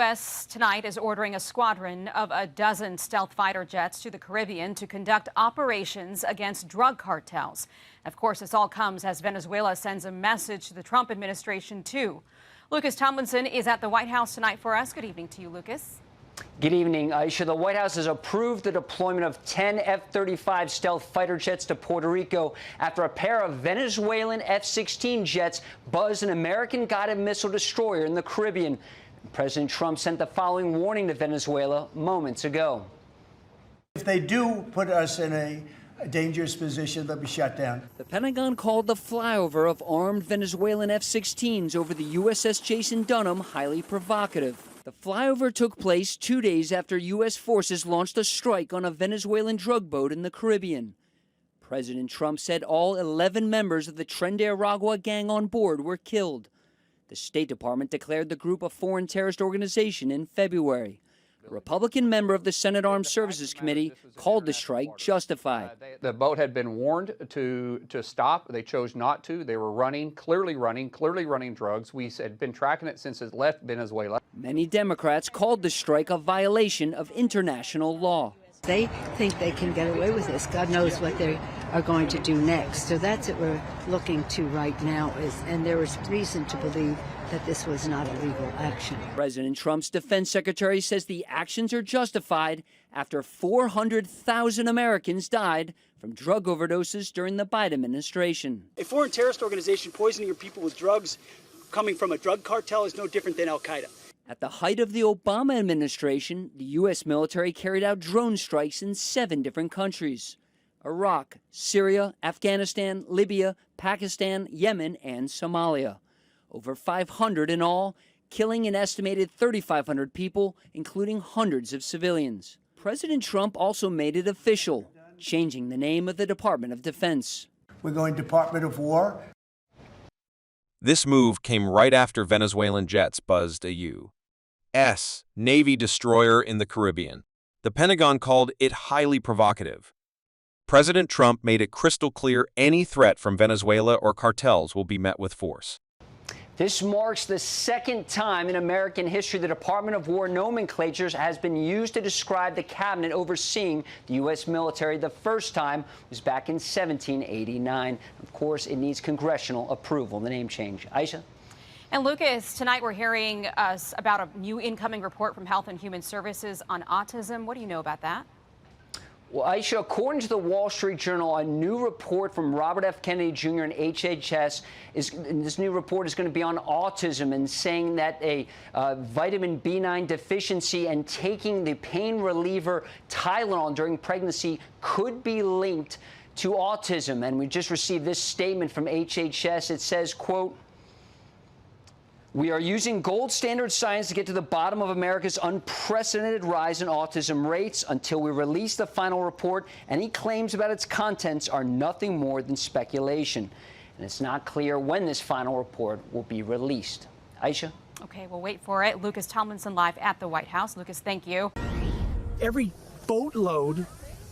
U.S. tonight is ordering a squadron of a dozen stealth fighter jets to the Caribbean to conduct operations against drug cartels. Of course, this all comes as Venezuela sends a message to the Trump administration, too. Lucas Tomlinson is at the White House tonight for us. Good evening to you, Lucas. Good evening, Aisha. The White House has approved the deployment of 10 F-35 stealth fighter jets to Puerto Rico after a pair of Venezuelan F-16 jets buzzed an American-guided missile destroyer in the Caribbean. President Trump sent the following warning to Venezuela moments ago. If they do put us in a dangerous position, they'll be shut down. The Pentagon called the flyover of armed Venezuelan F-16s over the USS Jason Dunham highly provocative. The flyover took place 2 days after U.S. forces launched a strike on a Venezuelan drug boat in the Caribbean. President Trump said all 11 members of the Tren de Aragua gang on board were killed. The State Department declared the group a foreign terrorist organization in February. A Republican member of the Senate Armed Services Committee called the strike justified. The boat had been warned to stop. They chose not to. They were clearly running drugs. We had been tracking it since it left Venezuela. Many Democrats called the strike a violation of international law. They think they can get away with this. God knows what they are going to do next. So that's what we're looking to right now, and there is reason to believe that this was not a legal action. President Trump's defense secretary says the actions are justified after 400,000 Americans died from drug overdoses during the Biden administration. A foreign terrorist organization poisoning your people with drugs coming from a drug cartel is no different than al-Qaeda. At the height of the Obama administration, the U.S. military carried out drone strikes in 7 different countries: Iraq, Syria, Afghanistan, Libya, Pakistan, Yemen, and Somalia. Over 500 in all, killing an estimated 3,500 people, including hundreds of civilians. President Trump also made it official, changing the name of the Department of Defense. We're going Department of War. This move came right after Venezuelan jets buzzed a U.S. Navy destroyer in the Caribbean. The Pentagon called it highly provocative. President Trump made it crystal clear any threat from Venezuela or cartels will be met with force. This marks the second time in American history the Department of War nomenclature has been used to describe the cabinet overseeing the U.S. military. The first time was back in 1789. Of course, it needs congressional approval, the name change. Aisha? And Lucas, tonight we're hearing about a new incoming report from Health and Human Services on autism. What do you know about that? Well, Aisha, according to the Wall Street Journal, a new report from Robert F. Kennedy Jr. and HHS this new report is going to be on autism and saying that a vitamin B9 deficiency and taking the pain reliever Tylenol during pregnancy could be linked to autism. And we just received this statement from HHS. It says, quote, "We are using gold standard science to get to the bottom of America's unprecedented rise in autism rates. Until we release the final report, any claims about its contents are nothing more than speculation." And it's not clear when this final report will be released. Aisha? Okay, we'll wait for it. Lucas Tomlinson live at the White House. Lucas, thank you. Every boatload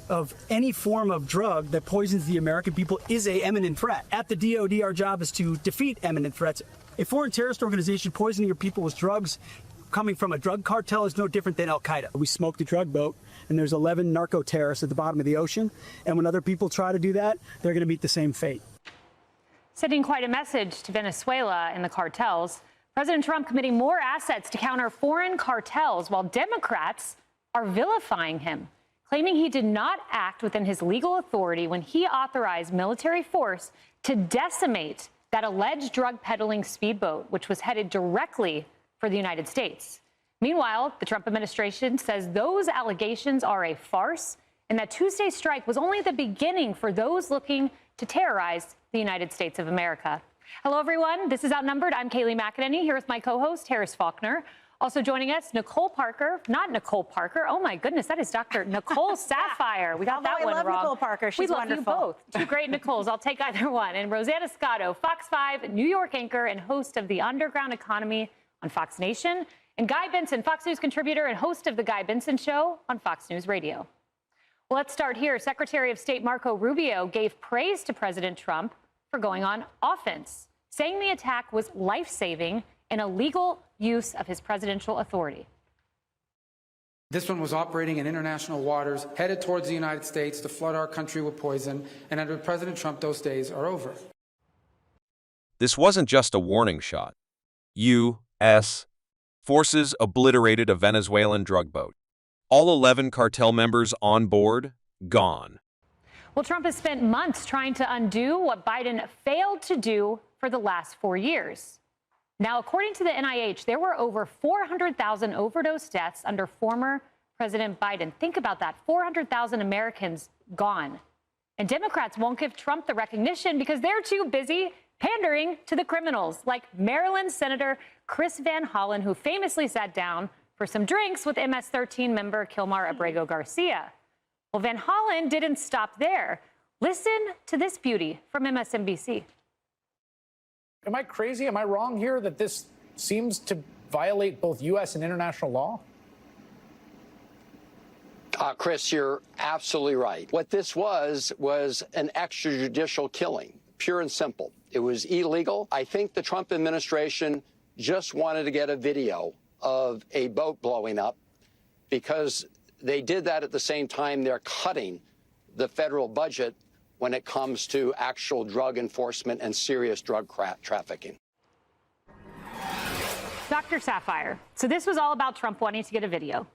of any form of drug that poisons the American people is an imminent threat. At the DOD, our job is to defeat imminent threats. A foreign terrorist organization poisoning your people with drugs coming from a drug cartel is no different than al-Qaeda. We smoked a drug boat, and there's 11 narco-terrorists at the bottom of the ocean, and when other people try to do that, they're going to meet the same fate. Sending quite a message to Venezuela and the cartels. President Trump committing more assets to counter foreign cartels while Democrats are vilifying him, claiming he did not act within his legal authority when he authorized military force to decimate that alleged drug peddling speedboat, which was headed directly for the United States. Meanwhile, the Trump administration says those allegations are a farce and that Tuesday's strike was only the beginning for those looking to terrorize the United States of America. Hello, everyone. This is Outnumbered. I'm Kayleigh McEnany here with my co-host, Harris Faulkner. Also joining us, Nicole Parker. Not Nicole Parker. Oh, my goodness. That is Dr. Nicole Sapphire. We got that one wrong. I love Nicole Parker. She's wonderful. We love you both. Two great Nicoles. I'll take either one. And Rosanna Scotto, Fox 5 New York anchor and host of The Underground Economy on Fox Nation. And Guy Benson, Fox News contributor and host of The Guy Benson Show on Fox News Radio. Well, let's start here. Secretary of State Marco Rubio gave praise to President Trump for going on offense, saying the attack was life-saving and a legal use of his presidential authority. This one was operating in international waters, headed towards the United States to flood our country with poison, and under President Trump, those days are over. This wasn't just a warning shot. U.S. forces obliterated a Venezuelan drug boat. All 11 cartel members on board, gone. Well, Trump has spent months trying to undo what Biden failed to do for the last 4 years. Now, according to the NIH, there were over 400,000 overdose deaths under former President Biden. Think about that, 400,000 Americans gone. And Democrats won't give Trump the recognition because they're too busy pandering to the criminals, like Maryland Senator Chris Van Hollen, who famously sat down for some drinks with MS-13 member Kilmar Abrego Garcia. Well, Van Hollen didn't stop there. Listen to this beauty from MSNBC. Am I crazy? Am I wrong here that this seems to violate both U.S. and international law? Chris, you're absolutely right. What this was an extrajudicial killing, pure and simple. It was illegal. I think the Trump administration just wanted to get a video of a boat blowing up because they did that at the same time they're cutting the federal budget when it comes to actual drug enforcement and serious drug trafficking. Dr. Sapphire. So this was all about Trump wanting to get a video.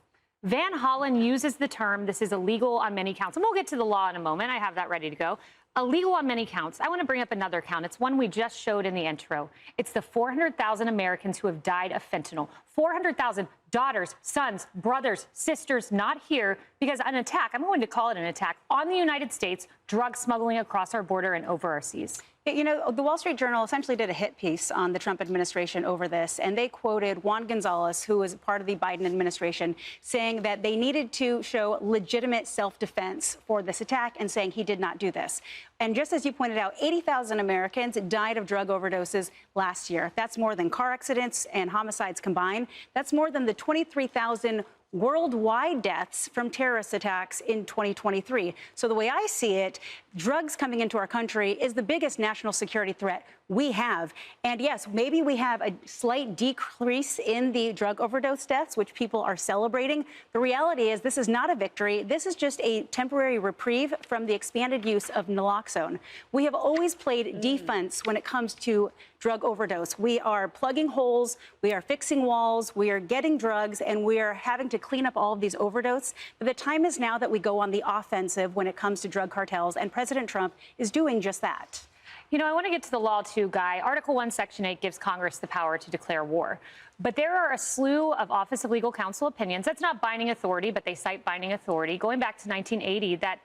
Van Hollen uses the term, this is illegal on many counts. And we'll get to the law in a moment. I have that ready to go. Illegal on many counts. I want to bring up another count. It's one we just showed in the intro. It's the 400,000 Americans who have died of fentanyl. 400,000 daughters, sons, brothers, sisters not here because an attack, I'm going to call it an attack, on the United States, drug smuggling across our border and over our seas. You know, the Wall Street Journal essentially did a hit piece on the Trump administration over this, and they quoted Juan Gonzalez, who was part of the Biden administration, saying that they needed to show legitimate self-defense for this attack and saying he did not do this. And just as you pointed out, 80,000 Americans died of drug overdoses last year. That's more than car accidents and homicides combined. That's more than the 23,000 worldwide deaths from terrorist attacks in 2023. So the way I see it, drugs coming into our country is the biggest national security threat we have. And yes, maybe we have a slight decrease in the drug overdose deaths, which people are celebrating. The reality is this is not a victory. This is just a temporary reprieve from the expanded use of naloxone. We have always played defense when it comes to drug overdose. We are plugging holes, we are fixing walls, we are getting drugs, and we are having to clean up all of these overdoses. But the time is now that we go on the offensive when it comes to drug cartels, and President Trump is doing just that. You know, I want to get to the law, too, Guy. Article 1, Section 8 gives Congress the power to declare war. But there are a slew of Office of Legal Counsel opinions. That's not binding authority, but they cite binding authority going back to 1980 that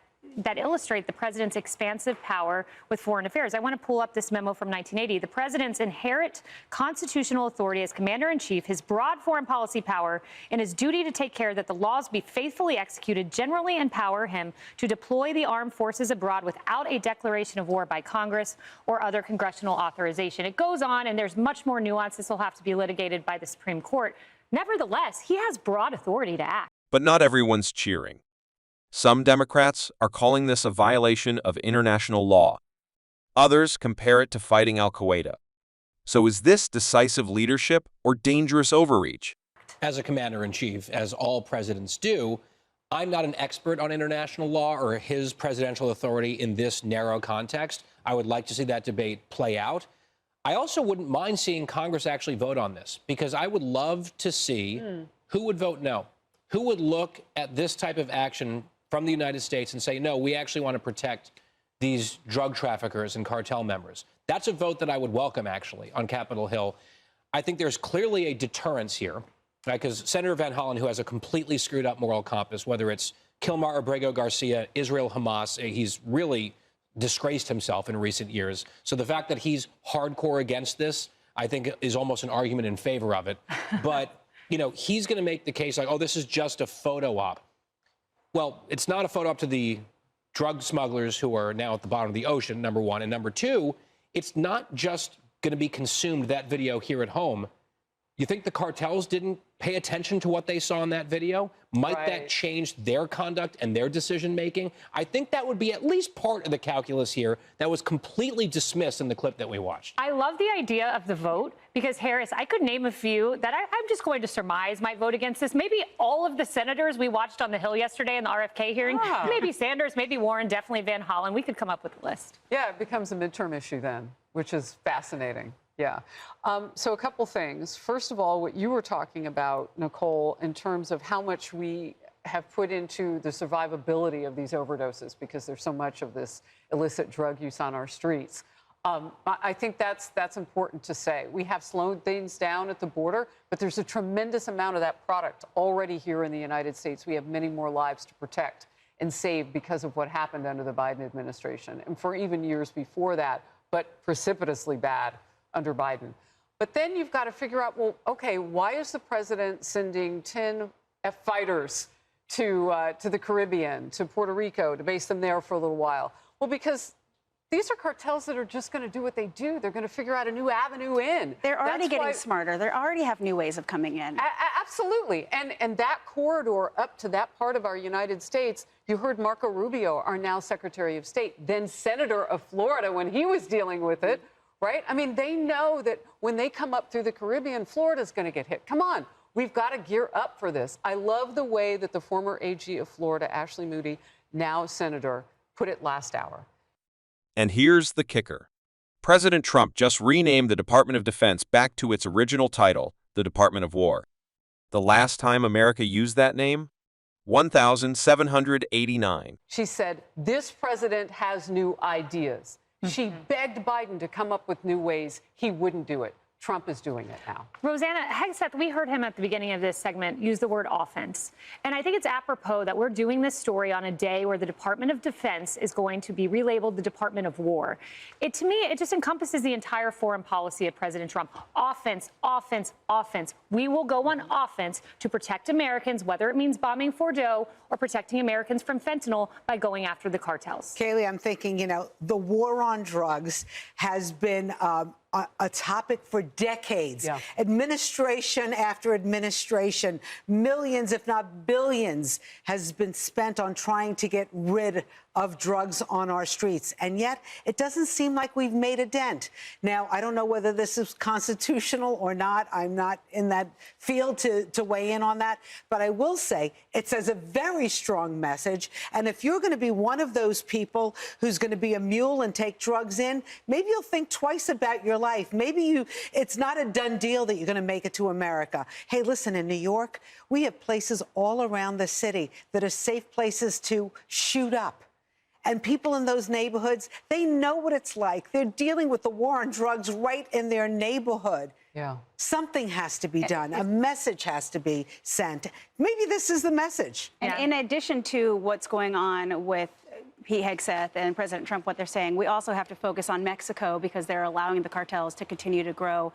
illustrate the president's expansive power with foreign affairs. I want to pull up this memo from 1980. The president's inherent constitutional authority as commander-in-chief, his broad foreign policy power, and his duty to take care that the laws be faithfully executed generally empower him to deploy the armed forces abroad without a declaration of war by Congress or other congressional authorization. It goes on, and there's much more nuance. This will have to be litigated by the Supreme Court. Nevertheless, he has broad authority to act. But not everyone's cheering. Some Democrats are calling this a violation of international law. Others compare it to fighting al-Qaeda. So is this decisive leadership or dangerous overreach? As a commander-in-chief, as all presidents do, I'm not an expert on international law or his presidential authority in this narrow context. I would like to see that debate play out. I also wouldn't mind seeing Congress actually vote on this, because I would love to see who would vote no. Who would look at this type of action from the United States and say, no, we actually want to protect these drug traffickers and cartel members. That's a vote that I would welcome, actually, on Capitol Hill. I think there's clearly a deterrence here, because Senator Van Hollen, who has a completely screwed up moral compass, whether it's Kilmar Abrego Garcia, Israel Hamas, he's really disgraced himself in recent years. So the fact that he's hardcore against this, I think, is almost an argument in favor of it. But, you know, he's going to make the case like, oh, this is just a photo op. Well, it's not a photo up to the drug smugglers who are now at the bottom of the ocean, number one. And number two, it's not just going to be consumed, that video, here at home. You think the cartels didn't pay attention to what they saw in that video? Might that change their conduct and their decision-making? I think that would be at least part of the calculus here that was completely dismissed in the clip that we watched. I love the idea of the vote because, Harris, I could name a few that I'm just going to surmise might vote against this. Maybe all of the senators we watched on the Hill yesterday in the RFK hearing, maybe Sanders, maybe Warren, definitely Van Hollen. We could come up with a list. Yeah, it becomes a midterm issue then, which is fascinating. Yeah. So a couple things. First of all, what you were talking about, Nicole, in terms of how much we have put into the survivability of these overdoses because there's so much of this illicit drug use on our streets. I think that's important to say. We have slowed things down at the border, but there's a tremendous amount of that product already here in the United States. We have many more lives to protect and save because of what happened under the Biden administration and for even years before that, but precipitously bad under Biden. But then you've got to figure out, well, okay, why is the president sending 10 F-fighters to the Caribbean, to Puerto Rico, to base them there for a little while? Well, because these are cartels that are just going to do what they do. They're going to figure out a new avenue in. They're already getting smarter. They already have new ways of coming in. Absolutely. And that corridor up to that part of our United States, you heard Marco Rubio, our now Secretary of State, then Senator of Florida when he was dealing with it, right? I mean, they know that when they come up through the Caribbean, Florida's going to get hit. Come on. We've got to gear up for this. I love the way that the former AG of Florida, Ashley Moody, now Senator, put it last hour. And here's the kicker. President Trump just renamed the Department of Defense back to its original title, the Department of War. The last time America used that name? 1789. She said, this president has new ideas. She begged Biden to come up with new ways. He wouldn't do it. Trump is doing it now. Rosanna Hegseth, we heard him at the beginning of this segment use the word offense. And I think it's apropos that we're doing this story on a day where the Department of Defense is going to be relabeled the Department of War. To me, it just encompasses the entire foreign policy of President Trump. Offense, offense, offense. We will go on offense to protect Americans, whether it means bombing Fordo or protecting Americans from fentanyl by going after the cartels. Kayleigh, I'm thinking, the war on drugs has been a topic for decades. Yeah. Administration after administration, millions, if not billions, has been spent on trying to get rid of drugs on our streets. And yet, it doesn't seem like we've made a dent. Now, I don't know whether this is constitutional or not. I'm not in that field to weigh in on that. But I will say it says a very strong message. And if you're going to be one of those people who's going to be a mule and take drugs in, maybe you'll think twice about your life. Maybe it's not a done deal that you're going to make it to America. Hey, listen, in New York, we have places all around the city that are safe places to shoot up. And people in those neighborhoods, they know what it's like. They're dealing with the war on drugs right in their neighborhood. Yeah. Something has to be done. A message has to be sent. Maybe this is the message. And in addition to what's going on with Pete Hegseth and President Trump, what they're saying, we also have to focus on Mexico because they're allowing the cartels to continue to grow,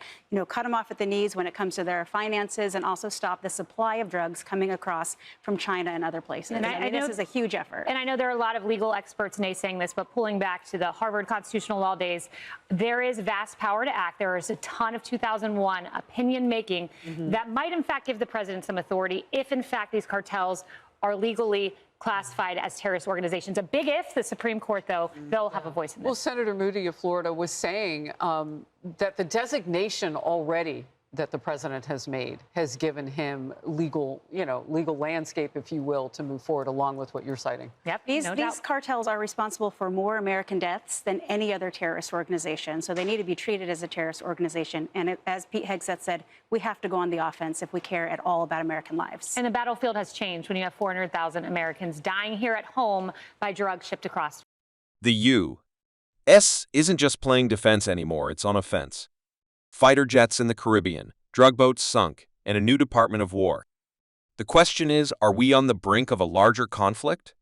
cut them off at the knees when it comes to their finances and also stop the supply of drugs coming across from China and other places. And I know this is a huge effort. And I know there are a lot of legal experts naysaying this, but pulling back to the Harvard constitutional law days, there is vast power to act. There is a ton of 2001 opinion making that might, in fact, give the president some authority if, in fact, these cartels are legally classified as terrorist organizations. A big if. The Supreme Court, though, they'll have a voice in this. Well, Senator Moody of Florida was saying that the designation already that the president has made has given him legal landscape, if you will, to move forward along with what you're citing. Yep, these cartels are responsible for more American deaths than any other terrorist organization. So they need to be treated as a terrorist organization. And as Pete Hegseth said, we have to go on the offense if we care at all about American lives. And the battlefield has changed when you have 400,000 Americans dying here at home by drugs shipped across. The U.S. isn't just playing defense anymore, it's on offense. Fighter jets in the Caribbean, drug boats sunk, and a new Department of War. The question is, are we on the brink of a larger conflict?